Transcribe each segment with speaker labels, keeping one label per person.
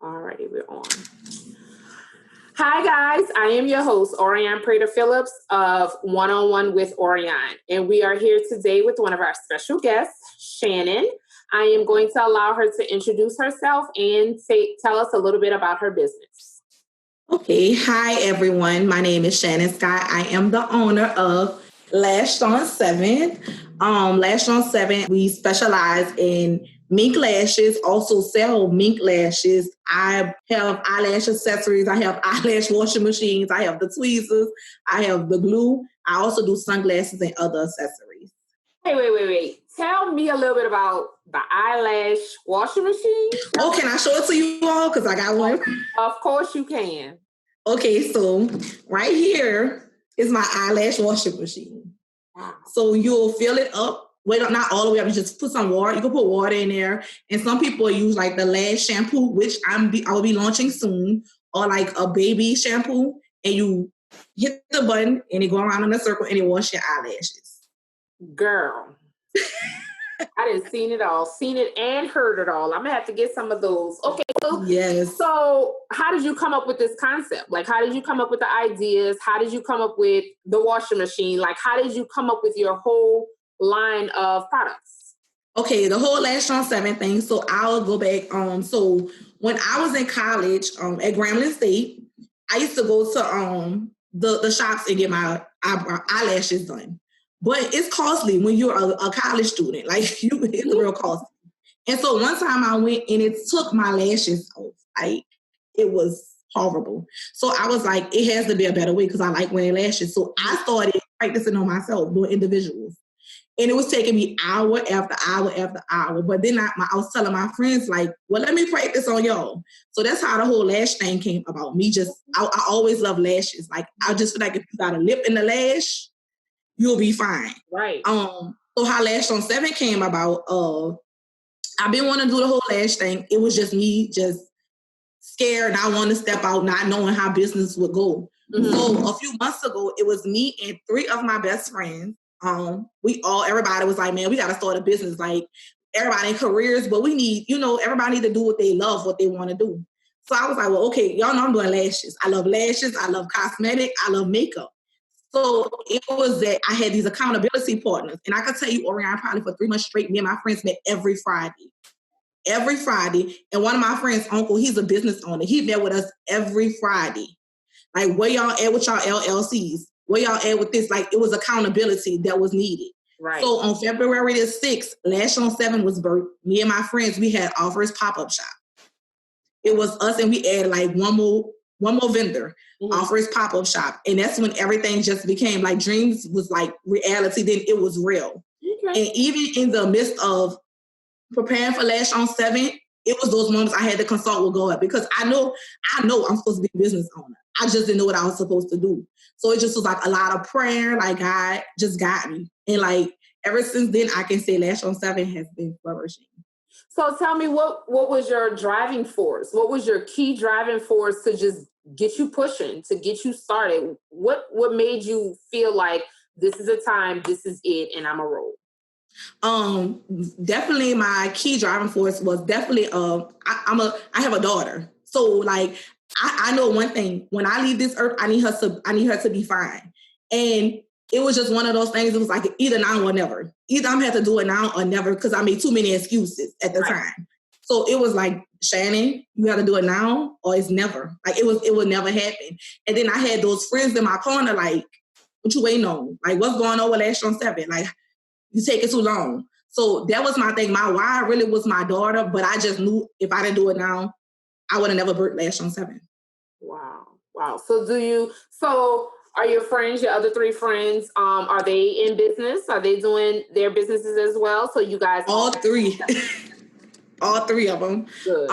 Speaker 1: Alrighty, we're on. Hi guys, I am your host, Orion Prater Phillips of One-on-One with Orion. And we are here today with one of our special guests, Shannon. I am going to allow her to introduce herself and tell us a little bit about her business.
Speaker 2: Okay, hi everyone. My name is Shannon Scott. I am the owner of Lashed on 7. Lashed on 7, we specialize in mink lashes, also sell mink lashes. I have eyelash accessories. I have eyelash washing machines. I have the tweezers. I have the glue. I also do sunglasses and other accessories.
Speaker 1: Wait. Tell me a little bit about the eyelash washing machine.
Speaker 2: Oh, can I show it to you all? Because I got one.
Speaker 1: Of course you can.
Speaker 2: Okay, so right here is my eyelash washing machine. Wow. So you'll fill it up. Well, not all the way up. You just put some water. You can put water in there. And some people use like the Lashed shampoo, which I will be launching soon, or like a baby shampoo. And you hit the button and it go around in a circle and it wash your eyelashes.
Speaker 1: Girl. I done seen it all, seen it and heard it all. I'm gonna have to get some of those. Okay,
Speaker 2: yes.
Speaker 1: So how did you come up with this concept? Like, how did you come up with the ideas? How did you come up with the washing machine? Like, how did you come up with your whole line of products?
Speaker 2: Okay, the whole Lashed on 7 thing. So I'll go back. So when I was in college at Grambling State, I used to go to the shops and get my eyelashes done. But it's costly when you're a college student. Like, it's real costly. And so one time I went and it took my lashes off. It was horrible. So I was like, it has to be a better way because I like wearing lashes. So I started practicing on myself, doing individuals. And it was taking me hour after hour after hour. But then I was telling my friends, like, well, let me practice on y'all. So that's how the whole lash thing came about. I always love lashes. Like, I just feel like if you got a lip in the lash, you'll be fine.
Speaker 1: Right.
Speaker 2: So how Lashed on 7 came about, I've been wanting to do the whole lash thing. It was just me just scared. I wanted to step out not knowing how business would go. Mm-hmm. So a few months ago, it was me and 3 of my best friends. Everybody was like, man, we got to start a business. Like, everybody in careers, but we need, everybody need to do what they love, what they want to do. So I was like, well, okay, y'all know I'm doing lashes. I love lashes. I love cosmetic. I love makeup. So it was that I had these accountability partners. And I could tell you, Orion, probably for 3 months straight, me and my friends met every Friday. Every Friday. And one of my friends' uncle, he's a business owner. He met with us every Friday. Like, where y'all at with y'all LLCs? Where y'all at with this? Like, it was accountability that was needed.
Speaker 1: Right.
Speaker 2: So on February the 6th, Lashed on 7 was birthed. Me and my friends, we had our first pop-up shop. It was us and we added like one more vendor. Mm-hmm. Our first pop-up shop. And that's when everything just became like dreams was like reality. Then it was real. Okay. And even in the midst of preparing for Lashed on 7, it was those moments I had to consult with God because I know I'm supposed to be a business owner. I just didn't know what I was supposed to do. So it just was like a lot of prayer. Like, God just got me. And like ever since then, I can say Lashed on 7 has been flourishing.
Speaker 1: So tell me, what was your driving force? What was your key driving force to just get you pushing, to get you started? What made you feel like this is a time, this is it, and I'm a roll?
Speaker 2: Definitely my key driving force was definitely I have a daughter. So like I know one thing, when I leave this earth, I need her to be fine. And it was just one of those things. It was like either now or never. Either I'm going to have to do it now or never because I made too many excuses at the time. So it was like, Shannon, you got to do it now or it's never. Like it would never happen. And then I had those friends in my corner like, what you waiting on? Like, what's going on with Lashed on 7? Like, you take it too long. So that was my thing. My why really was my daughter, but I just knew if I didn't do it now, I would have never birthed Lashed on 7.
Speaker 1: Wow. So are your friends, your other 3 friends, are they in business? Are they doing their businesses as well? So you guys...
Speaker 2: All 3. All 3 of them.
Speaker 1: Good.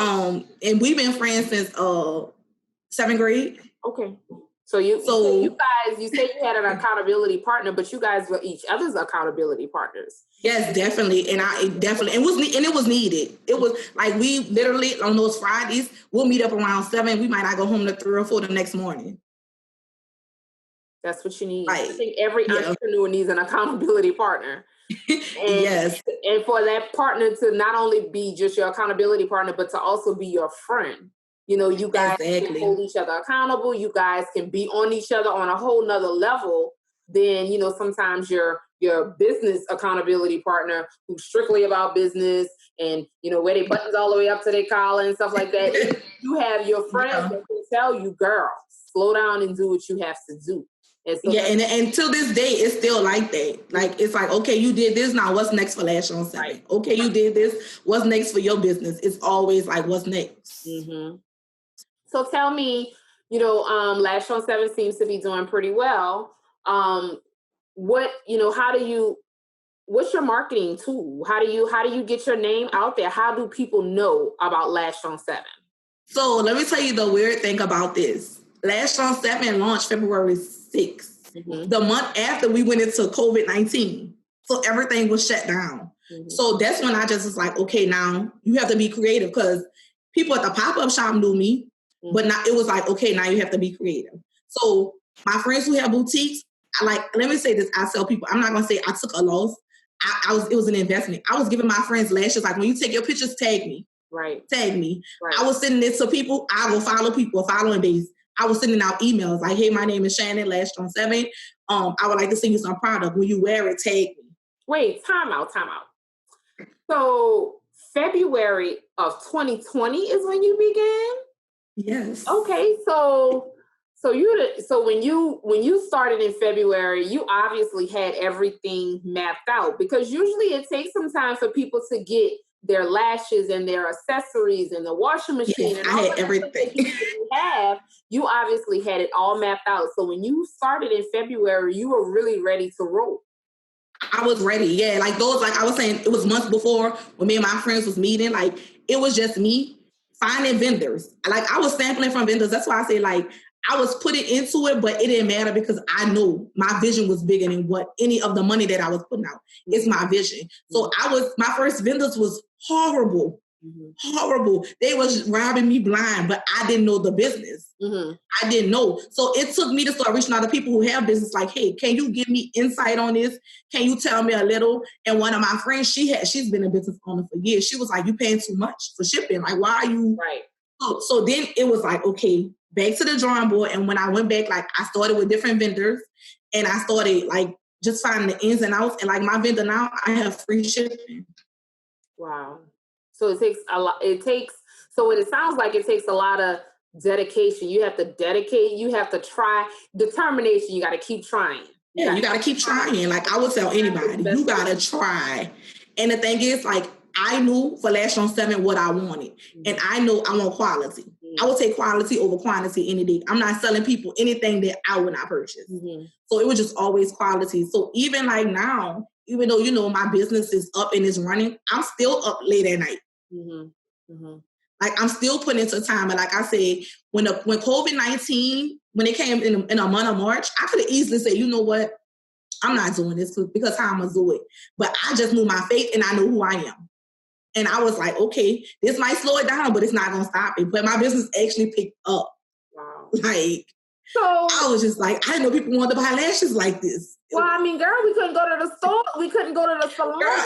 Speaker 2: And we've been friends since 7th grade.
Speaker 1: Okay. So you guys, you say you had an accountability partner, but you guys were each other's accountability partners.
Speaker 2: Yes, definitely. And it was needed. It was like we literally on those Fridays, we'll meet up around 7. We might not go home to 3 or 4 the next morning.
Speaker 1: That's what you need. Right. I think every entrepreneur needs an accountability partner.
Speaker 2: Yes.
Speaker 1: And for that partner to not only be just your accountability partner, but to also be your friend. You know, you guys
Speaker 2: Exactly.
Speaker 1: can hold each other accountable. You guys can be on each other on a whole nother level than, you know, sometimes your business accountability partner who's strictly about business and, you know, wear their buttons all the way up to their collar and stuff like that. You have your friends that can tell you, girl, slow down and do what you have to do. And so
Speaker 2: and till this day, it's still like that. Like, it's like, okay, you did this, now what's next for Lashed on 7? Right. Okay, you did this, what's next for your business? It's always like, what's next?
Speaker 1: Mm-hmm. So tell me, you know, Lashed on 7 seems to be doing pretty well. What, you know, what's your marketing tool? How do you get your name out there? How do people know about Lashed on 7?
Speaker 2: So let me tell you the weird thing about this. Lashed on 7 launched February 6th, the month after we went into COVID-19. So everything was shut down. So that's when I just was like, okay, now you have to be creative, because people at the pop-up shop knew me, but now it was like, okay, now you have to be creative. So my friends who have boutiques, let me say this, I tell people, I'm not going to say I took a loss. It was an investment. I was giving my friends lashes, like, when you take your pictures, tag me.
Speaker 1: Right.
Speaker 2: Tag me. Right. I was sending it to people. I will follow people, following base. I was sending out emails like, hey, my name is Shannon, Lashed on 7. I would like to send you some product. When you wear it, tag me. Wait,
Speaker 1: time out. So February of 2020 is when you began?
Speaker 2: Yes.
Speaker 1: Okay, so when you started in February, you obviously had everything mapped out, because usually it takes some time for people to get their lashes and their accessories and the washing machine.
Speaker 2: Yes,
Speaker 1: and
Speaker 2: I had everything.
Speaker 1: You obviously had it all mapped out. So when you started in February, you were really ready to roll.
Speaker 2: I was ready. Yeah, like those, like I was saying, it was months before when me and my friends was meeting. Like, it was just me finding vendors. Like, I was sampling from vendors. That's why I say, like, I was putting into it, but it didn't matter, because I knew my vision was bigger than what any of the money that I was putting out. It's my vision. So my first vendors was horrible. Horrible. They was robbing me blind, but I didn't know the business. I didn't know. So it took me to start reaching out to people who have business, like, hey, can you give me insight on this? Can you tell me a little? And one of my friends, she's been a business owner for years. She was like, you paying too much for shipping. Like, why are you?
Speaker 1: Right.
Speaker 2: So then it was like, okay, back to the drawing board. And when I went back, like, I started with different vendors, and I started like just finding the ins and outs. And like, my vendor now, I have free shipping.
Speaker 1: Wow. So it takes a lot. So it sounds like it takes a lot of dedication. You have to dedicate. You have to try. Determination. You got to keep trying.
Speaker 2: You got to keep trying. Like, I would tell anybody, you got to try. And the thing is, like, I knew for Lashed on 7 what I wanted. And I know I want quality. I will take quality over quantity any day. I'm not selling people anything that I would not purchase. So it was just always quality. So even like now, even though, you know, my business is up and is running, I'm still up late at night. Like, I'm still putting into time. And like I said, when COVID-19, when it came in a month of March, I could have easily said, you know what? I'm not doing this because how I'm going to do it. But I just knew my faith, and I knew who I am. And I was like, okay, this might slow it down, but it's not going to stop it. But my business actually picked up. Wow. Like, so I was just like, I didn't know people wanted to buy lashes like this.
Speaker 1: Well, I mean, girl, we couldn't go to the store. We couldn't go to the salon.
Speaker 2: Girl,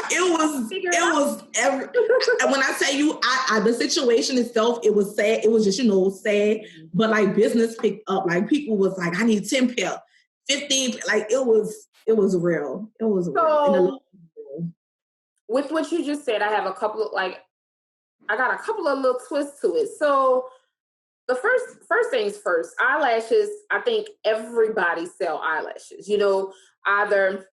Speaker 2: when I tell you, the situation itself, it was sad. It was just, you know, sad. But like, business picked up. Like, people was like, I need 10 pair, 15. Like, it was real. It was real.
Speaker 1: With what you just said, I got a couple of little twists to it. So the first things first, eyelashes, I think everybody sell eyelashes. You know, either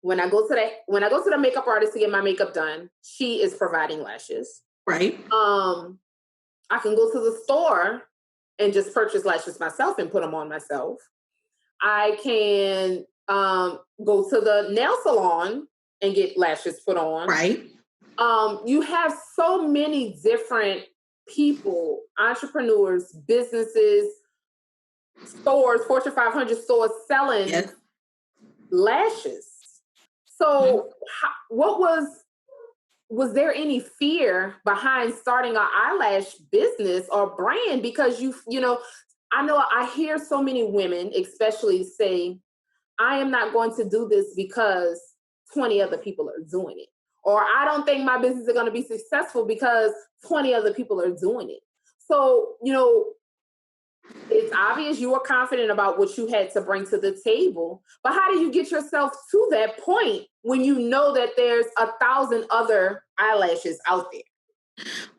Speaker 1: when I go to the makeup artist to get my makeup done, she is providing lashes.
Speaker 2: Right.
Speaker 1: I can go to the store and just purchase lashes myself and put them on myself. I can go to the nail salon and get lashes put on.
Speaker 2: Right.
Speaker 1: You have so many different people, entrepreneurs, businesses, stores, Fortune 500 stores selling lashes. So what was there any fear behind starting an eyelash business or brand? Because you know, I know I hear so many women especially say, I am not going to do this because 20 other people are doing it. Or I don't think my business is going to be successful because 20 other people are doing it. So, it's obvious you were confident about what you had to bring to the table, but how do you get yourself to that point when you know that there's 1,000 other eyelashes out there?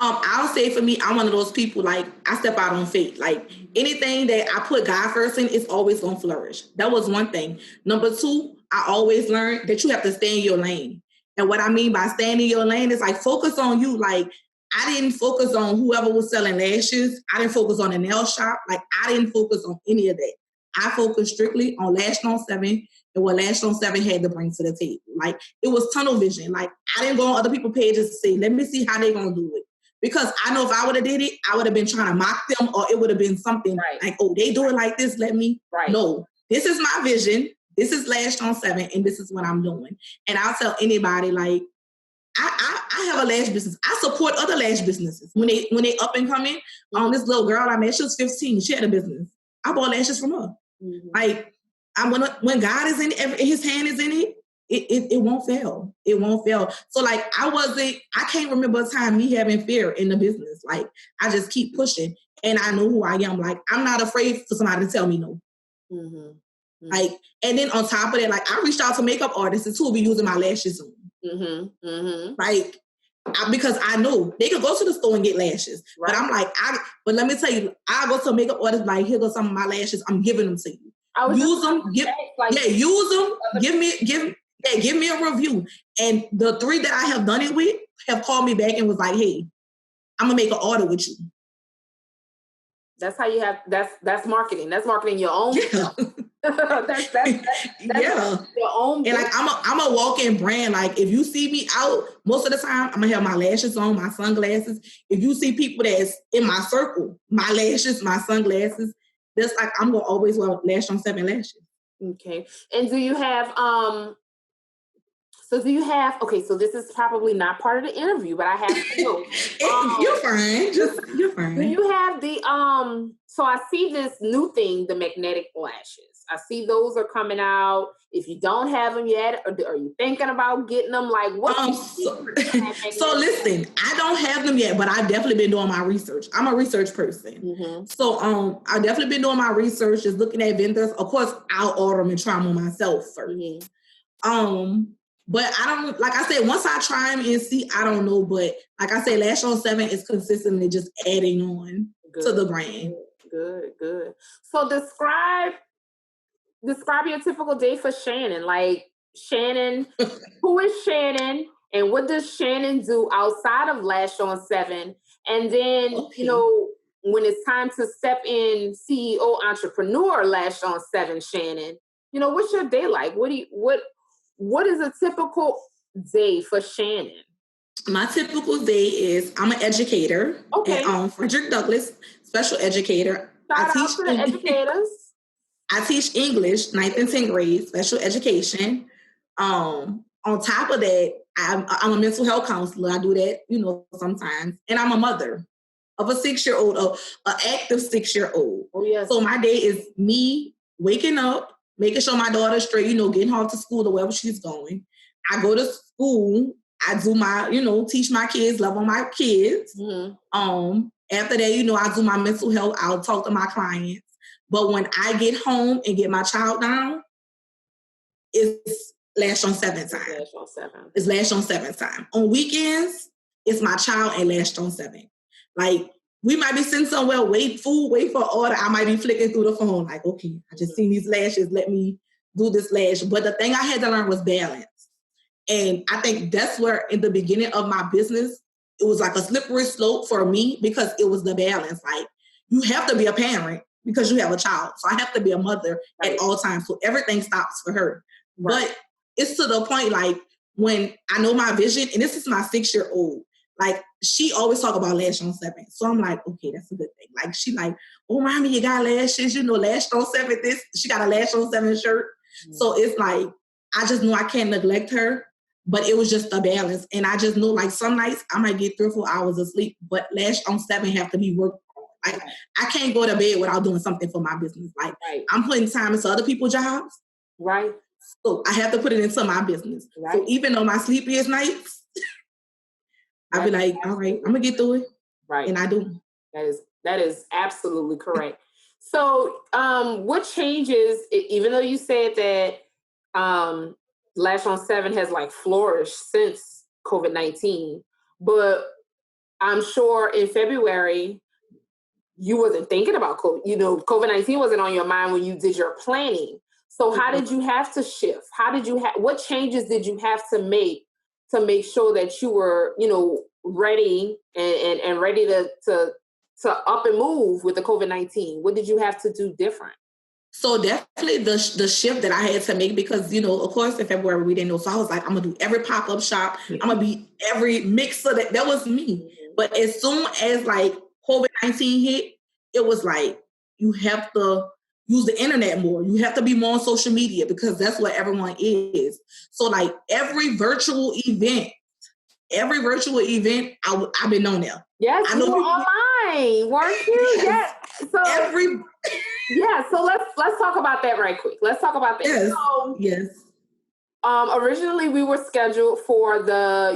Speaker 2: I'll say for me, I'm one of those people, like, I step out on faith. Like, anything that I put God first in is always going to flourish. That was one thing. Number two, I always learned that you have to stay in your lane. And what I mean by staying in your lane is, like, focus on you. Like, I didn't focus on whoever was selling lashes. I didn't focus on the nail shop. Like, I didn't focus on any of that. I focused strictly on Lashed on 7 and what Lashed on 7 had to bring to the table. Like, it was tunnel vision. Like, I didn't go on other people's pages to say, let me see how they're going to do it. Because I know if I would have did it, I would have been trying to mock them, or it would have been something like, oh, they do it like this, let me. No, this is my vision. This is Lashed on 7, and this is what I'm doing. And I'll tell anybody, like, I have a lash business. I support other lash businesses. When they up and coming, this little girl I met, she was 15. She had a business. I bought lashes from her. Mm-hmm. Like, when God is in it, his hand is in it, it won't fail. It won't fail. So, like, I can't remember a time me having fear in the business. Like, I just keep pushing, and I know who I am. Like, I'm not afraid for somebody to tell me no. Mm-hmm. Mm-hmm. Like, and then on top of that, like, I reached out to makeup artists who will be using my lashes on. Mm-hmm. Mm-hmm. Like, because I know they could go to the store and get lashes, but I'm like, but let me tell you, I go to a makeup artist, like, here go some of my lashes. I'm giving them to you. Use them. Use them. Give me a review. And the 3 that I have done it with have called me back and was like, hey, I'm gonna make an order with you.
Speaker 1: That's how you have, that's marketing. That's marketing your own stuff. that's your own business. And, like, I'm a walk-in brand. Like, if you see me out, most of the time, I'm gonna have my lashes on, my sunglasses. If you see people that's in my circle, my lashes, my sunglasses, that's like, I'm gonna always wear Lashed on 7 lashes. Okay. And do you have okay, so this is probably not part of the interview, but I have to know. You're fine. You're fine. Do you have the so I see this new thing, the magnetic lashes. I see those are coming out. If you don't have them yet, or are you thinking about getting them? Like, what? So listen, I don't have them yet, but I've definitely been doing my research. I'm a research person. Mm-hmm. So I've definitely been doing my research, just looking at vendors. Of course, I'll order them and try them on myself first. Mm-hmm. But I don't, like I said, once I try them and see, I don't know. But like I said, Lashed on 7 is consistently just adding on to the brand. Good. So describe your typical day for Shannon. Like, Shannon, who is Shannon, and what does Shannon do outside of Lashed on 7? And then, when it's time to step in CEO entrepreneur Lashed on 7, Shannon, what's your day like? What is a typical day for Shannon? My typical day is, I'm an educator. Okay. At Frederick Douglass, special educator. Shout out to the educators. I teach English, 9th and 10th grade, special education. On top of that, I'm a mental health counselor. I do that, sometimes. And I'm a mother of a 6-year-old, an active 6-year-old. Oh, yes. So my day is me waking up, making sure my daughter's straight, getting her to school or wherever she's going. I go to school. I do my, teach my kids, love on my kids. Mm-hmm. After that, I do my mental health. I'll talk to my clients. But when I get home and get my child down, it's Lashed on 7 time. It's Lashed on 7 time. On weekends, it's my child and Lashed on 7. Like, we might be sitting somewhere, wait for order. I might be flicking through the phone, like, okay, I just seen these lashes. Let me do this lash. But the thing I had to learn was balance. And I think that's where, in the beginning of my business, it was like a slippery slope for me, because it was the balance. Like, you have to be a parent because you have a child. So I have to be a mother at all times. So everything stops for her. Right. But it's to the point, like, when I know my vision, and this is my 6-year-old, like, she always talk about Lashed on 7. So I'm like, okay, that's a good thing. Like, she like, oh, mommy, you got lashes, Lashed on 7. She got a Lashed on 7 shirt. Mm-hmm. So it's like, I just know I can't neglect her, but it was just a balance. And I just know, like, some nights I might get 3 or 4 hours of sleep, but Lashed on 7 have to be worked on. Like, I can't go to bed without doing something for my business. Like, I'm putting time into other people's jobs. Right. So I have to put it into my business. Right. So even on my sleepiest nights, I'll be like, all right, I'm going to get through it. Right. And I do. That is That is absolutely correct. So, what changes, even though you said that Lashed on 7 has like flourished since COVID-19, but I'm sure in February, you wasn't thinking about COVID. You know, COVID-19 wasn't on your mind when you did your planning. So how did you have to shift? How did you what changes did you have to make sure that you were, you know, ready and ready to up and move with the COVID-19? What did you have to do different?
Speaker 2: So definitely the shift that I had to make, because, you know, of course in February we didn't know. So I was like, I'm gonna do every pop-up shop. I'm gonna be every mixer. That was me. But as soon as like COVID-19 hit, it was like, you have to use the internet more. You have to be more on social media, because that's what everyone is. So like every virtual event, I've been on there.
Speaker 1: Yes, I know you were online, weren't you? Yes. So so let's talk about that right quick. Let's talk about that.
Speaker 2: Yes.
Speaker 1: So,
Speaker 2: yes.
Speaker 1: Originally we were scheduled for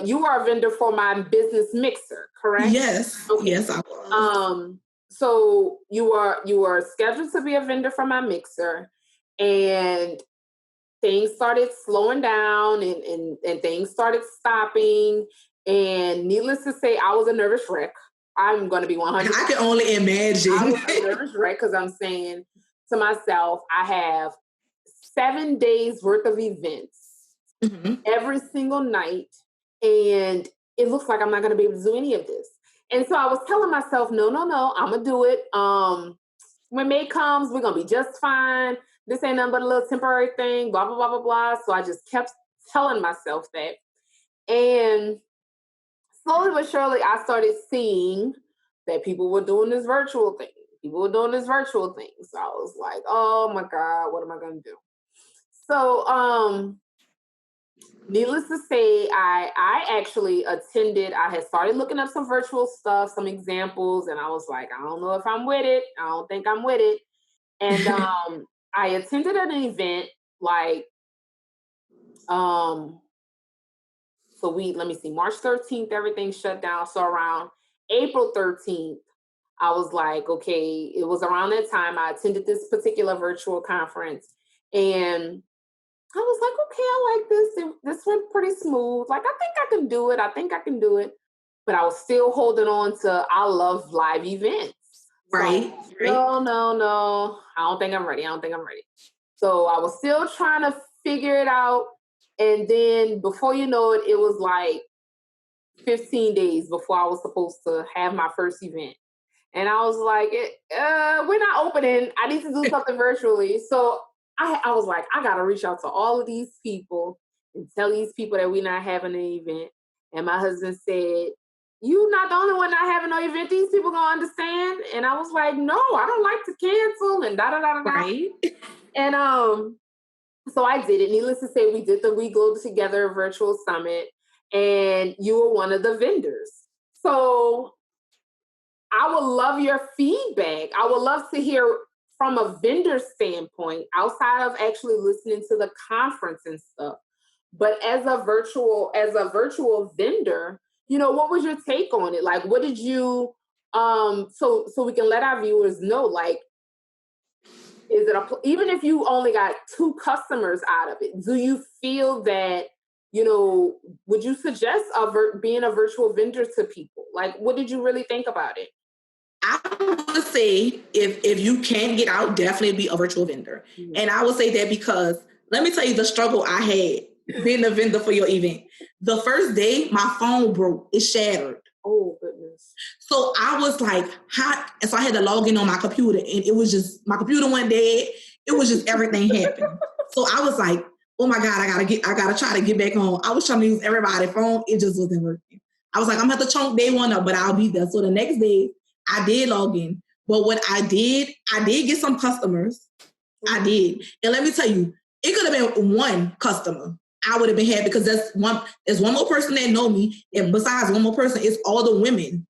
Speaker 1: you were a vendor for my business mixer, correct?
Speaker 2: Yes. Okay. Yes, I was.
Speaker 1: So you were scheduled to be a vendor for my mixer, and things started slowing down and things started stopping. And needless to say, I was a nervous wreck. I'm going to be 100%.
Speaker 2: I can only imagine.
Speaker 1: I was a nervous wreck, because I'm saying to myself, I have 7 days worth of events every single night, and it looks like I'm not going to be able to do any of this. And so I was telling myself, no, I'm going to do it. When May comes, we're going to be just fine. This ain't nothing but a little temporary thing, blah, blah, blah, blah, blah. So I just kept telling myself that. And slowly but surely, I started seeing that people were doing this virtual thing. So I was like, oh my God, what am I going to do? So, needless to say, I actually attended. I had started looking up some virtual stuff, some examples, and I was like, I don't know if I'm with it. I don't think I'm with it. And I attended an event like, let me see, March 13th, everything shut down. So around April 13th, I was like, okay, it was around that time I attended this particular virtual conference, and I was like, okay, I like this. This went pretty smooth. Like, I think I can do it. But I was still holding on to, I love live events.
Speaker 2: Right.
Speaker 1: No. I don't think I'm ready. So I was still trying to figure it out. And then before you know it, it was like 15 days before I was supposed to have my first event. And I was like, we're not opening. I need to do something virtually. So I was like, I got to reach out to all of these people and tell these people that we're not having an event. And my husband said, you not the only one not having no event. These people going to understand. And I was like, no, I don't like to cancel and da-da-da-da-da.
Speaker 2: Right.
Speaker 1: And so I did it. Needless to say, we did the We Glow Together virtual summit, and you were one of the vendors. So I would love your feedback. I would love to hear from a vendor standpoint, outside of actually listening to the conference and stuff. But as a virtual vendor, you know, what was your take on it? Like, what did you, so we can let our viewers know, like, is it even if you only got 2 customers out of it, do you feel that, you know, would you suggest being a virtual vendor to people? Like, what did you really think about it?
Speaker 2: I would say if you can get out, definitely be a virtual vendor. Mm-hmm. And I would say that because, let me tell you the struggle I had being a vendor for your event. The first day, my phone broke. It shattered.
Speaker 1: Oh, goodness.
Speaker 2: So I was like, and so I had to log in on my computer, and it was just, my computer went dead. It was just, everything happened. So I was like, oh my God, I gotta try to get back on. I was trying to use everybody's phone. It just wasn't working. I was like, I'm gonna have to chunk day one up, but I'll be there. So the next day, I did log in. But what I did get some customers. I did. And let me tell you, it could have been one customer. I would have been happy, because there's one more person that know me. And besides one more person, it's all the women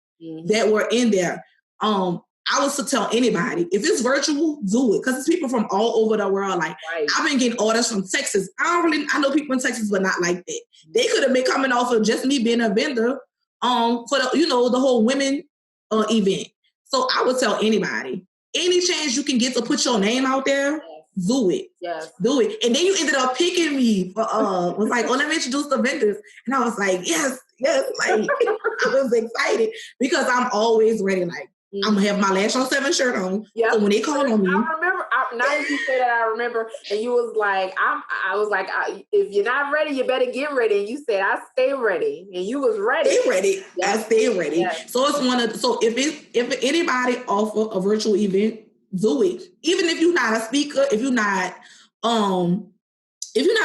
Speaker 2: that were in there. I was to tell anybody, if it's virtual, do it. Because it's people from all over the world. Like, right. I've been getting orders from Texas. I know people in Texas, but not like that. They could have been coming off of just me being a vendor for the whole women event. So I would tell anybody, any chance you can get to put your name out there, do it.
Speaker 1: Yes.
Speaker 2: Do it. And then you ended up picking me for was like, oh, let me introduce the vendors. And I was like, yes. Like I was excited because I'm always ready. Like I'm gonna have my Lashed on 7 shirt on.
Speaker 1: Yep.
Speaker 2: So when they call on me,
Speaker 1: I remember. Now that you say that, I remember. And you was like, I was like, if you're not ready, you better get ready. And you said, I stay ready, and you was ready.
Speaker 2: Stay ready. Yes. I stay ready.
Speaker 1: Yes.
Speaker 2: So it's one of. So if anybody offer a virtual event, do it. Even if you're not a speaker, if you're not a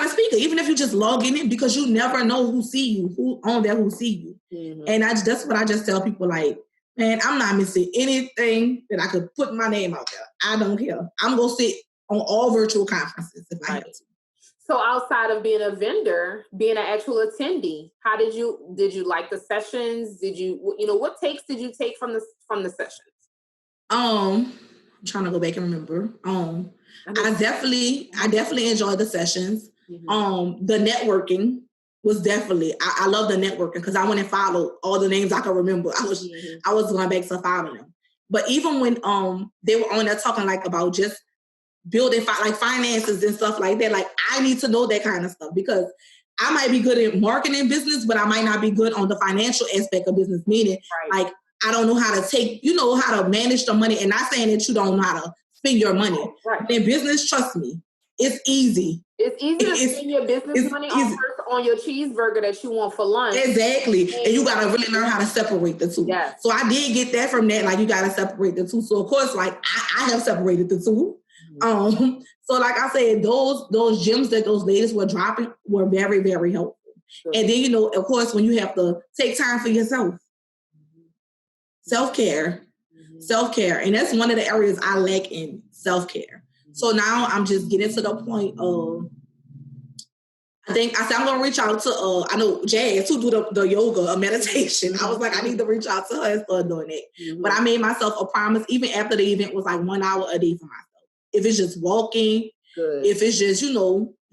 Speaker 2: speaker, even if you just log in it, because you never know who see you, who on there who see you. Mm-hmm. And that's what I just tell people, like, man, I'm not missing anything that I could put my name out there. I don't care. I'm going to sit on all virtual conferences if I have to. So
Speaker 1: outside of being a vendor, being an actual attendee, how did you like the sessions? Did you what takes did you take from the sessions?
Speaker 2: I'm trying to go back and remember. I definitely enjoyed the sessions. Mm-hmm. The networking was definitely, I love the networking because I went and followed all the names I could remember. I was going back to follow them. But even when they were on there talking like about just building like finances and stuff like that, like I need to know that kind of stuff because I might be good at marketing business, but I might not be good on the financial aspect of business, meaning like I don't know how to how to manage the money, and not saying that you don't know how to spend your money. Right. In business, trust me, it's easy.
Speaker 1: It's easy to spend your business money on your cheeseburger that you want for lunch.
Speaker 2: Exactly. And you got to really learn how to separate the two. Yes. So I did get that from that. Like, you got to separate the two. So, of course, like, I have separated the two. Mm-hmm. So, like I said, those gems that those ladies were dropping were very, very helpful. Sure. And then, of course, when you have to take time for yourself. Self-care. Mm-hmm. Self-care. And that's one of the areas I lack in, self-care. So now I'm just getting to the point of, I said I'm going to reach out to, I know Jazz, who do the yoga, meditation. I was like, I need to reach out to her and start doing it. Mm-hmm. But I made myself a promise, even after the event was like 1 hour a day for myself. If it's just walking, if it's just,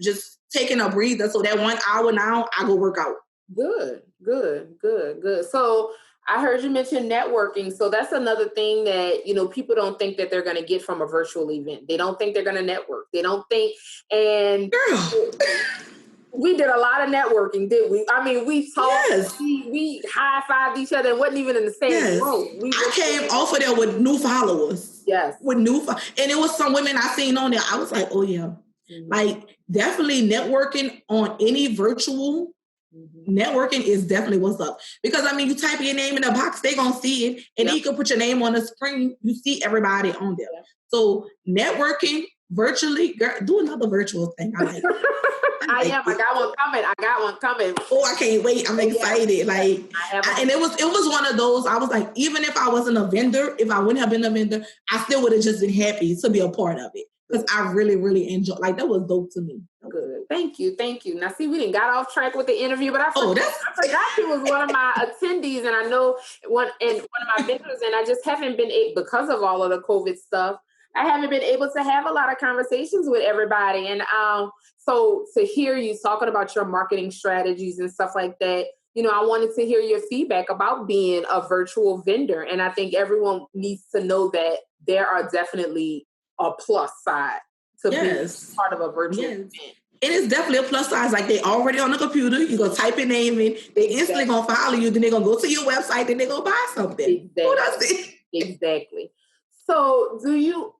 Speaker 2: just taking a breather. So that 1 hour now, I go work out.
Speaker 1: Good. So I heard you mention networking. So that's another thing that, people don't think that they're going to get from a virtual event. They don't think they're going to network. They don't think, and we did a lot of networking, did we? I mean, we talked, we high-fived each other and wasn't even in the same room.
Speaker 2: I came off of there with new followers.
Speaker 1: Yes.
Speaker 2: And it was some women I seen on there. I was like, oh yeah. Mm-hmm. Like, definitely networking on any virtual networking is definitely what's up. Because, you type your name in a box, they're going to see it. And then you can put your name on the screen. You see everybody on there. Yep. So networking virtually, girl, do another virtual thing. I like it.
Speaker 1: I got one coming.
Speaker 2: Oh, I can't wait. I'm excited. And it was one of those, I was like, even if I wasn't a vendor, if I wouldn't have been a vendor, I still would have just been happy to be a part of it. Because I really, really enjoyed, that was dope to me.
Speaker 1: Good. Thank you. Now, see, we didn't got off track with the interview, but I forgot he was one of my attendees, and I know one of my vendors, and I just haven't been able, because of all of the COVID stuff, I haven't been able to have a lot of conversations with everybody. And so to hear you talking about your marketing strategies and stuff like that, I wanted to hear your feedback about being a virtual vendor. And I think everyone needs to know that there are definitely a plus side to being part of a virtual event.
Speaker 2: It is definitely a plus side. Like, they already on the computer. You're going to type your name in. They instantly going to follow you. Then they're going to go to your website. Then they're going to buy something.
Speaker 1: Exactly.
Speaker 2: Who does it?
Speaker 1: Exactly. So do you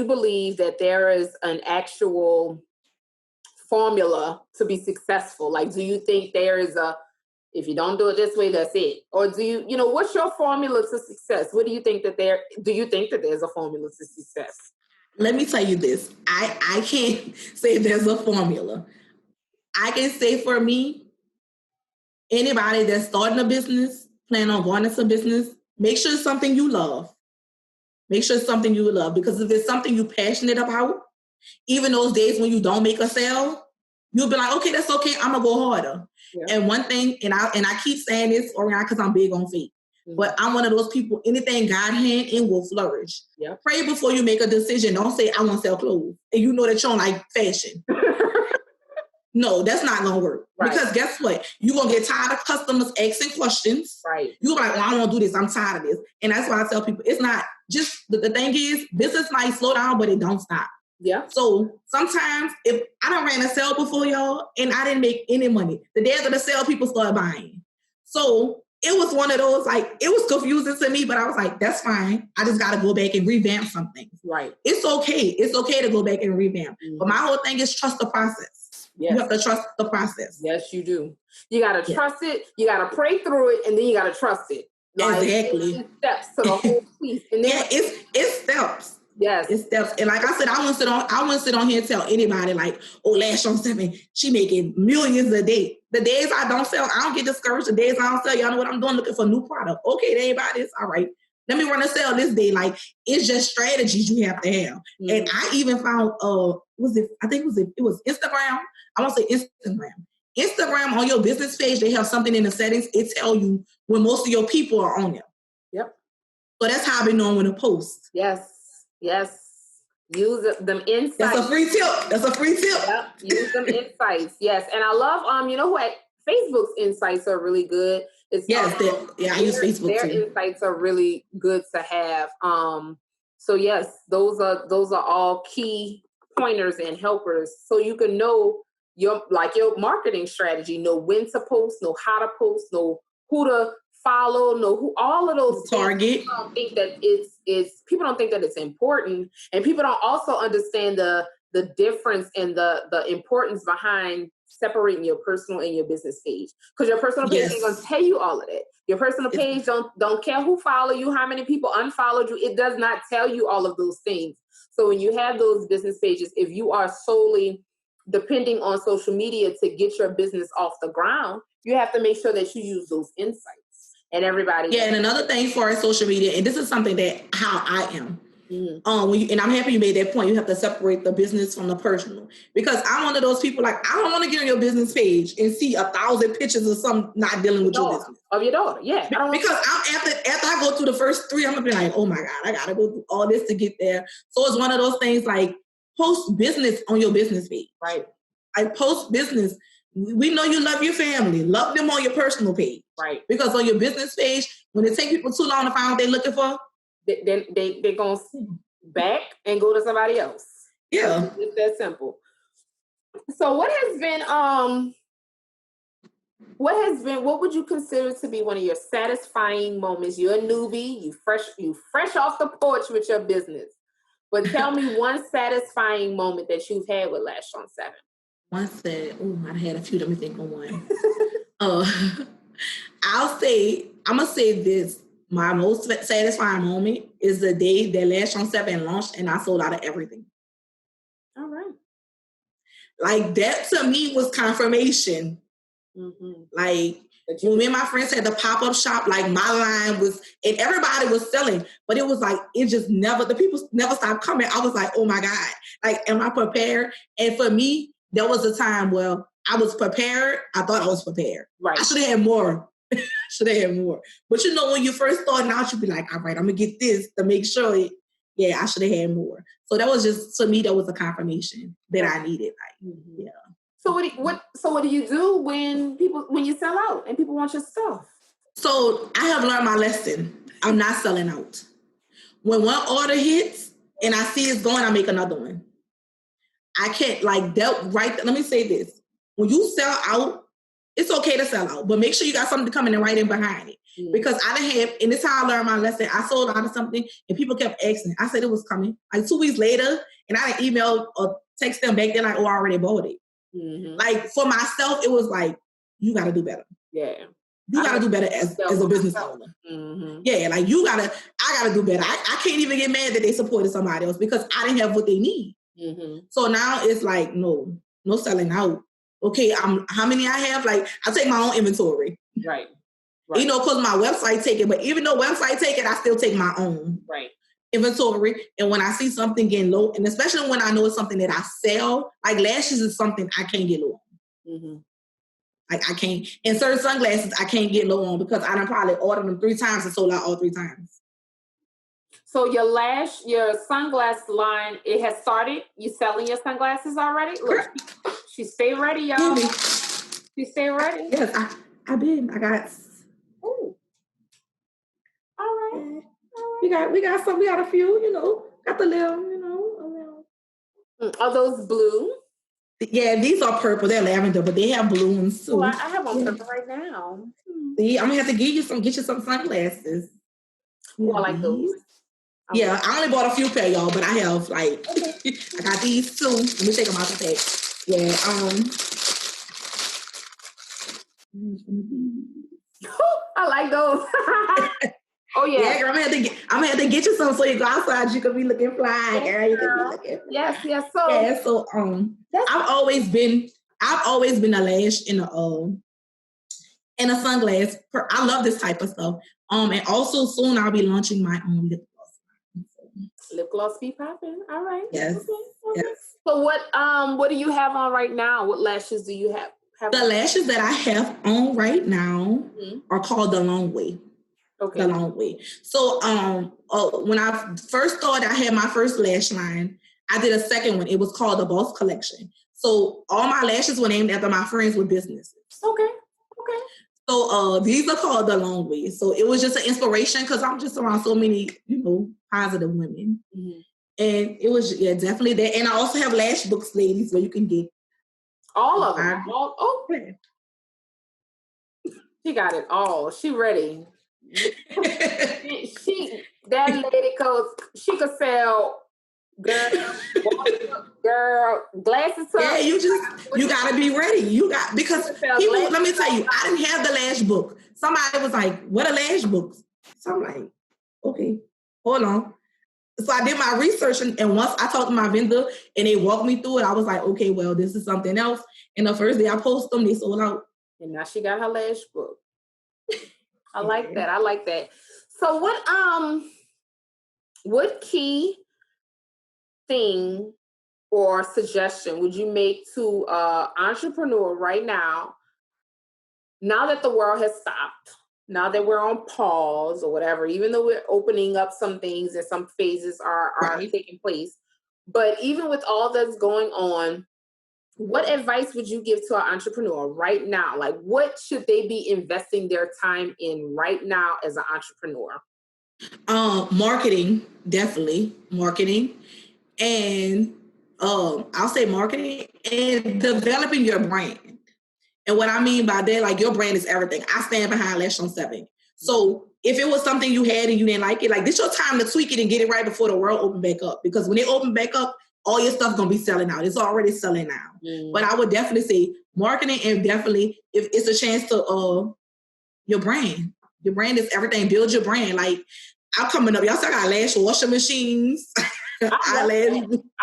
Speaker 1: believe that there is an actual formula to be successful? Like, do you think there is if you don't do it this way, that's it? Or do you, what's your formula to success? What do you think do you think that there's a formula to success?
Speaker 2: Let me tell you this. I can't say there's a formula. I can say for me, anybody that's starting a business, plan on going into business, make sure it's something you love. Make sure it's something you love, because if it's something you're passionate about, even those days when you don't make a sale, you'll be like, okay, that's okay. I'm going to go harder. Yeah. And one thing, and I keep saying this, Orion, because I'm big on faith, but I'm one of those people, anything God hand in will flourish. Yeah. Pray before you make a decision. Don't say, I want to sell clothes. And you know that you don't like fashion. No, that's not going to work.
Speaker 1: Right.
Speaker 2: Because guess what? You're going to get tired of customers asking questions.
Speaker 1: Right.
Speaker 2: You're like, well, I don't do this. I'm tired of this. And that's why I tell people, it's not just, the thing is, business might slow down, but it don't stop.
Speaker 1: Yeah.
Speaker 2: So sometimes if I done ran a sale before, y'all, and I didn't make any money, the day after the sale, people started buying. So it was one of those, like, it was confusing to me, but I was like, that's fine. I just got to go back and revamp something.
Speaker 1: Right.
Speaker 2: It's okay. It's okay to go back and revamp. Mm-hmm. But my whole thing is trust the process. Yes. You have to trust the process.
Speaker 1: Yes, you do. You got to trust it. You got to pray through it, and then you got to trust it.
Speaker 2: Like, exactly.
Speaker 1: It's steps to the whole piece. And then
Speaker 2: it's steps.
Speaker 1: Yes.
Speaker 2: It's steps. And like I said, I wouldn't sit on here and tell anybody like, oh, Lashed on 7, she making millions a day. The days I don't sell, I don't get discouraged. The days I don't sell, y'all know what I'm doing, looking for new product. Okay, they ain't buy this. All right. Let me run a sale this day. Like, it's just strategies you have to have. Mm-hmm. And I even found, it was Instagram. I want to say Instagram. Instagram on your business page, they have something in the settings. It tell you when most of your people are on there.
Speaker 1: Yep.
Speaker 2: So that's how I've been knowing when to post.
Speaker 1: Yes. Yes. Use them insights.
Speaker 2: That's a free tip.
Speaker 1: Yep. Use them insights. Yes. And I love, you know what? Facebook's insights are really good. I use Facebook
Speaker 2: their
Speaker 1: too. Their insights are really good to have. So yes, those are all key pointers and helpers. So you can know your marketing strategy, know when to post, know how to post, know who to follow, know who, all of those
Speaker 2: target.
Speaker 1: People don't think that people don't think that it's important, and people don't also understand the difference and the importance behind separating your personal and your business page. Because your personal page ain't gonna tell you all of that. Your personal page don't care who follow you, how many people unfollowed you. It does not tell you all of those things. So when you have those business pages, if you are solely depending on social media to get your business off the ground, you have to make sure that you use those insights. And everybody.
Speaker 2: Yeah, and another thing for social media, and this is something that how I am. Mm-hmm. And I'm happy you made that point. You have to separate the business from the personal, because I'm one of those people, like, I don't want to get on your business page and see 1,000 pictures of something not dealing with your business.
Speaker 1: Of your daughter, yeah.
Speaker 2: Because after I go through the first 3, I'm gonna be like, oh my God, I gotta go through all this to get there. So it's one of those things, like, post business on your business page.
Speaker 1: Right.
Speaker 2: Like, post business. We know you love your family. Love them on your personal page.
Speaker 1: Right. Because
Speaker 2: on your business page, when it takes people too long to find what they're looking for,
Speaker 1: they're going to back and go to somebody else.
Speaker 2: Yeah.
Speaker 1: It's that simple. So what would you consider to be one of your satisfying moments? You're a newbie, you fresh off the porch with your business. But tell me one satisfying moment that you've had with Lashed on 7.
Speaker 2: I had a few. Let me think of one. I'm gonna say this. My most satisfying moment is the day that Lashed on 7 launched and I sold out of everything.
Speaker 1: All right.
Speaker 2: Like, that to me was confirmation. Mm-hmm. Like, when me and my friends had the pop-up shop, like, my line was, and everybody was selling, but it was like, the people never stopped coming. I was like, oh my God, like, am I prepared? And for me, there was a time where I was prepared. I thought I was prepared. Right. I should have had more. But when you first starting out, you'd be like, all right, I'm going to get this to make sure I should have had more. So that was just, to me, that was a confirmation that I needed. Like, yeah.
Speaker 1: So what do you do when you sell out and people want your stuff?
Speaker 2: So I have learned my lesson. I'm not selling out. When one order hits and I see it's going, I make another one. I can't, like, that right. Let me say this. When you sell out, it's okay to sell out, but make sure you got something coming in right in behind it. Mm-hmm. Because I done had, and this is how I learned my lesson. I sold out of something and people kept asking. I said it was coming. Like 2 weeks later, and I didn't email or text them back. They're like, oh, I already bought it. Mm-hmm. Like, for myself, it was like, you got to do better.
Speaker 1: Yeah.
Speaker 2: You got to do better as a business owner. Mm-hmm. Yeah, like, I got to do better. I can't even get mad that they supported somebody else because I didn't have what they need. Mm-hmm. So now it's like, no selling out. Okay, how many I have? Like, I take my own inventory.
Speaker 1: Right.
Speaker 2: Because my website take it. But even though website take it, I still take my own inventory. And when I see something getting low, and especially when I know it's something that I sell, like lashes is something I can't get low on. Mm-hmm. Like, I can't. And certain sunglasses, I can't get low on because I done probably ordered them 3 times and sold out all 3 times.
Speaker 1: So your sunglass line, it has started. You selling your sunglasses already? Look, She stay ready, y'all. She stay ready.
Speaker 2: Yes, I got.
Speaker 1: Ooh. All right.
Speaker 2: We got some. We got a few. You know, got the little. You know, a little.
Speaker 1: Are those blue?
Speaker 2: Yeah, these are purple. They're lavender, but they have blue ones too.
Speaker 1: Oh, I have one purple right now.
Speaker 2: See, I'm gonna have to get you some sunglasses.
Speaker 1: Oh, I like those.
Speaker 2: Yeah, I only bought a few pair, y'all, but I have like I got these too. Let me take them out the pack. Yeah,
Speaker 1: I like those. Oh yeah.
Speaker 2: Yeah, girl, I'm gonna have to get you some so you go outside. You can be looking fly, girl. You can be looking fly.
Speaker 1: Yes.
Speaker 2: So I've always been a lash in a sunglass. I love this type of stuff. And also soon I'll be launching my own lip gloss.
Speaker 1: Lip gloss be popping. All right.
Speaker 2: Yes.
Speaker 1: Okay. Yes. So what do you have on right now? What lashes do you have?
Speaker 2: The lashes that I have on right now are called the Long Way.
Speaker 1: Okay.
Speaker 2: The Long Way. So when I first started, I had my first lash line. I did a second one. It was called the Boss Collection. So all my lashes were named after my friends with businesses.
Speaker 1: Okay.
Speaker 2: So these are called the Long Way. So it was just an inspiration because I'm just around so many, positive women. Mm-hmm. And it was definitely that. And I also have lash books, ladies, where you can get
Speaker 1: all of them. She got it all. She ready. That lady goes. She could sell. Girl, glasses.
Speaker 2: Yeah, you gotta be ready. Because people. Let me tell you, I didn't have the lash book. Somebody was like, "What are lash books?" So I'm like, "Okay, hold on." So I did my research, and once I talked to my vendor, and they walked me through it, I was like, "Okay, well, this is something else." And the first day I posted them, they sold out.
Speaker 1: And now she got her lash book. I like that. So what key thing or suggestion would you make to an entrepreneur right now that the world has stopped, now that we're on pause or whatever, even though we're opening up some things and some phases are taking place, but even with all that's going on, what advice would you give to an entrepreneur right now? Like, what should they be investing their time in right now as an entrepreneur?
Speaker 2: Marketing, definitely marketing. And I'll say marketing and developing your brand. And what I mean by that, like, your brand is everything. I stand behind Lashed on 7. So if it was something you had and you didn't like it, like, this your time to tweak it and get it right before the world open back up. Because when it open back up, all your stuff's gonna be selling out. It's already selling now. But I would definitely say marketing, and definitely if it's a chance to your brand. Your brand is everything. Build your brand. Like, I'm coming up. Y'all still got lash washing machines.
Speaker 1: I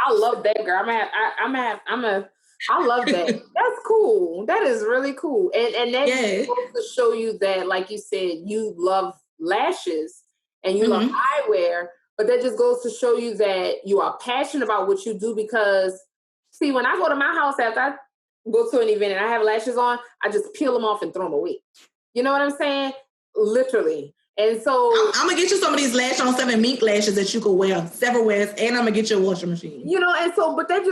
Speaker 1: love that, girl. I love that. That's cool. That is really cool. And that goes to show you that, like you said, you love lashes and you love eyewear, but that just goes to show you that you are passionate about what you do. Because, see, when I go to my house after I go to an event and I have lashes on, I just peel them off and throw them away. You know what I'm saying? Literally. And so
Speaker 2: I'm gonna get you some of these Lashed on 7 mink lashes that you could wear several wears, and I'm gonna get you a washing machine.
Speaker 1: And so, but that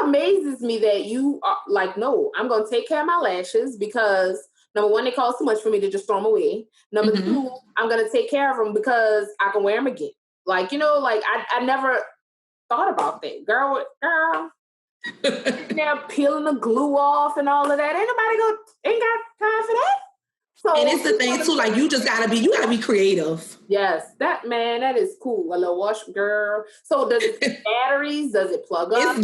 Speaker 1: amazes me that you are like, no, I'm gonna take care of my lashes because, number one, they cost too much for me to just throw them away. Number two, I'm gonna take care of them because I can wear them again. Like, I never thought about that, girl. Now peeling the glue off and all of that. Ain't got time for that. So,
Speaker 2: and it's the thing too, like, you gotta be creative.
Speaker 1: Yes, that is cool. A little wash, girl. So does it batteries? Does it plug up?
Speaker 2: It's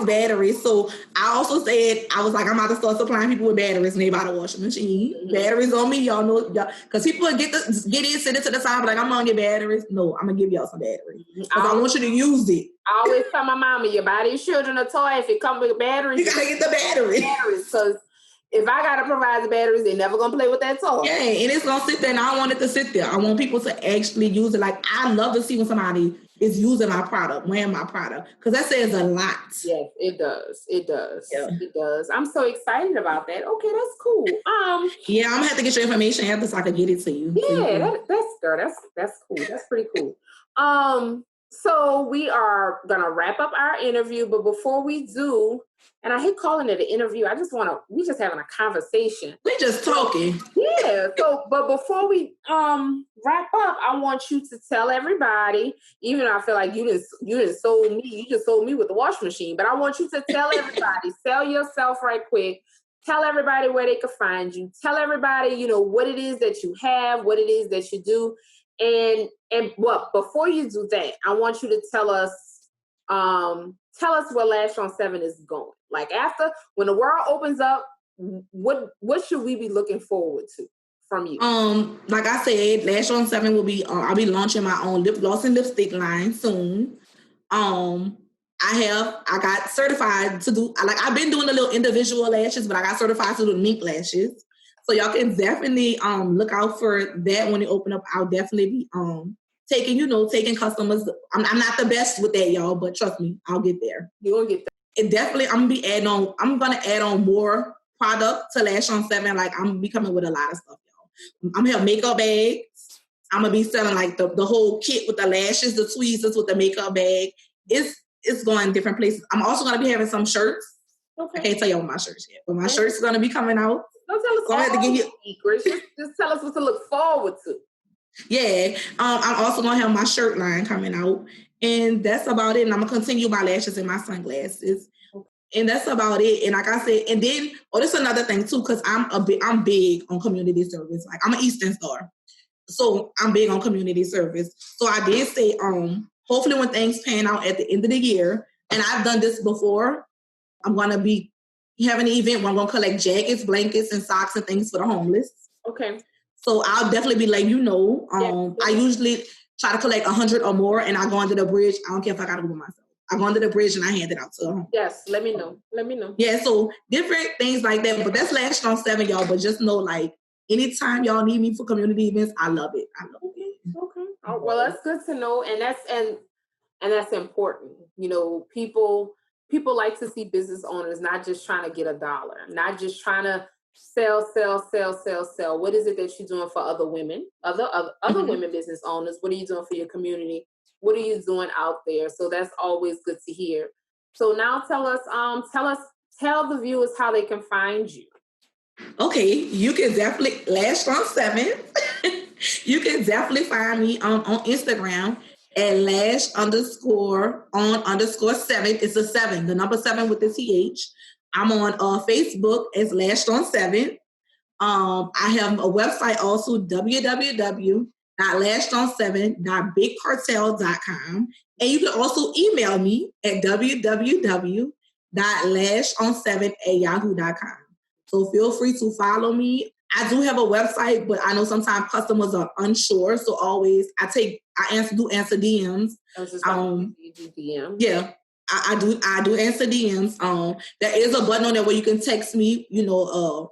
Speaker 2: batteries. So I also said, I was like, I'm about to start supplying people with batteries when they buy the washing machine. Batteries on me, y'all know, because people get in, send it to the side, like, I'm gonna get batteries. No, I'm gonna give y'all some batteries because I want you to use it.
Speaker 1: I always tell my mama, you buy these children a toy, if it comes with batteries,
Speaker 2: you gotta get the batteries.
Speaker 1: Because if I gotta provide the batteries, they're never gonna play with that toy.
Speaker 2: Yeah, and it's gonna sit there, and I don't want it to sit there. I want people to actually use it. Like, I love to see when somebody is using my product, wearing my product, because that says a lot.
Speaker 1: Yes, it does. It does. I'm so excited about that. Okay, that's cool.
Speaker 2: Yeah, I'm gonna have to get your information after so I can get it to you.
Speaker 1: Yeah, that's cool. That's pretty cool. So we are gonna wrap up our interview, but before we do, and I hate calling it an interview, we just having a conversation.
Speaker 2: We just talking.
Speaker 1: Yeah. So, but before we wrap up, I want you to tell everybody, even though I feel like you just sold me with the washing machine, but I want you to tell everybody, sell yourself right quick. Tell everybody where they can find you. Tell everybody, what it is that you have, what it is that you do. And what before you do that, I want you to tell us where Lashed on 7 is going. Like after when the world opens up, what should we be looking forward to from you?
Speaker 2: Like I said, Lashed on 7 will be I'll be launching my own lip gloss and lipstick line soon. I got certified to do, like I've been doing the little individual lashes, but I got certified to do the mink lashes. So y'all can definitely look out for that when it open up. I'll definitely be taking customers. I'm not the best with that, y'all, but trust me, I'll get there.
Speaker 1: You'll get there.
Speaker 2: And definitely I'm gonna add on more product to Lashed on 7. Like I'm be coming with a lot of stuff, y'all. I'm gonna have makeup bags. I'm gonna be selling like the whole kit with the lashes, the tweezers with the makeup bag. It's going different places. I'm also gonna be having some shirts. Okay. I can't tell you what my shirts yet, but my shirts are gonna be coming out.
Speaker 1: Don't tell us all the secrets. Just tell us what to look forward to.
Speaker 2: Yeah. I'm also gonna have my shirt line coming out. And that's about it. And I'm gonna continue my lashes and my sunglasses. And that's about it. And like I said, and then this is another thing too, because I'm big on community service. Like I'm an Eastern Star. So I'm big on community service. So I did say, hopefully when things pan out at the end of the year, and I've done this before, I'm gonna be having an event where I'm gonna collect jackets, blankets, and socks and things for the homeless.
Speaker 1: Okay.
Speaker 2: So I'll definitely be letting you know. I usually try to collect 100 or more, and I go under the bridge. I don't care if I gotta go myself. I go under the bridge and I hand it out to them.
Speaker 1: Yes, let me know.
Speaker 2: Yeah, so different things like that. But that's Lashed on 7, y'all. But just know, like, anytime y'all need me for community events, I love it.
Speaker 1: Okay. Oh, well, that's good to know, and that's important. People like to see business owners not just trying to get a dollar, not just trying to sell. What is it that you're doing for other women, other women business owners? What are you doing for your community? What are you doing out there? So that's always good to hear. So now tell the viewers how they can find you.
Speaker 2: Okay, you can definitely Lashed on 7. You can definitely find me on Instagram at @Lash_on_7. It's a 7, the number 7 with the TH. I'm on Facebook as Lashed on 7. I have a website also, www.lashedon7.bigcartel.com. And you can also email me at www.lashedon7@yahoo.com. So feel free to follow me. I do have a website, but I know sometimes customers are unsure. So always I answer DMs.
Speaker 1: DM.
Speaker 2: Yeah. I do answer DMs. There is a button on there where you can text me. I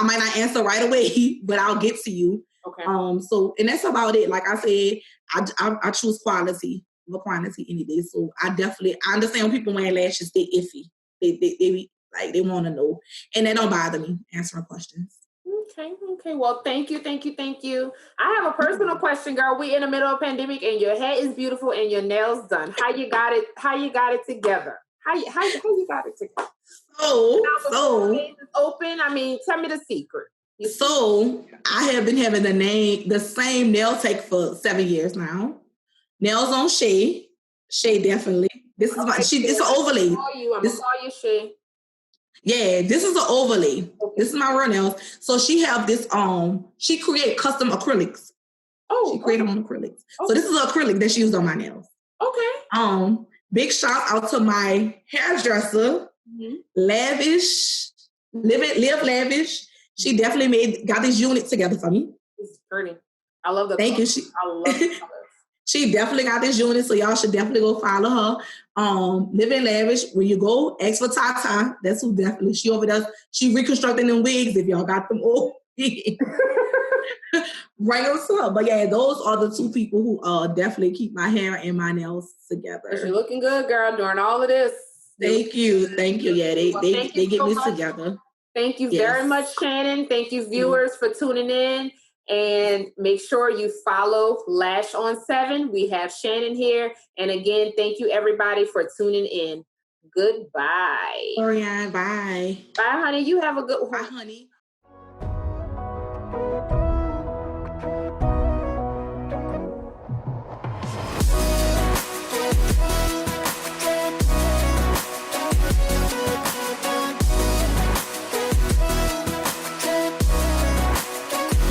Speaker 2: might not answer right away, but I'll get to you.
Speaker 1: Okay.
Speaker 2: So and that's about it. Like I said, I choose quality over quantity any day. So I understand when people wearing lashes, they iffy. They want to know, and that don't bother me answering questions.
Speaker 1: Okay. Well, thank you. I have a personal question, girl. We in the middle of a pandemic, and your hair is beautiful, and your nails done. How you got it together? How you got it together?
Speaker 2: So
Speaker 1: open. I mean, tell me the secret.
Speaker 2: So I have been having the same nail tech for 7 years now. Nails on Shay. Shay definitely. This is this is an overlay.
Speaker 1: I'm gonna call you Shay.
Speaker 2: Yeah, this is an overlay. Okay. This is my real nails. So she have this she create custom acrylics. She create them on acrylics. Okay. So this is an acrylic that she used on my nails.
Speaker 1: Okay.
Speaker 2: Big shout out to my hairdresser, Lavish, Live Lavish. She definitely got this unit together for me.
Speaker 1: It's pretty. I love the
Speaker 2: Thank you.
Speaker 1: I love the colors.
Speaker 2: She definitely got this unit, so y'all should definitely go follow her. Live Lavish. When you go, ask for Tata. That's who definitely she over there. She reconstructing them wigs if y'all got them old. Right on top. But yeah, those are the two people who definitely keep my hair and my nails together.
Speaker 1: You're looking good, girl, during all of this.
Speaker 2: Thank you. Yeah, they get me together.
Speaker 1: Thank you very much, Shannon. Thank you, viewers, for tuning in. And make sure you follow Lash on 7. We have Shannon here. And again, thank you everybody for tuning in. Goodbye.
Speaker 2: Orion, bye.
Speaker 1: Bye, honey. You have a good one.
Speaker 2: Bye, honey.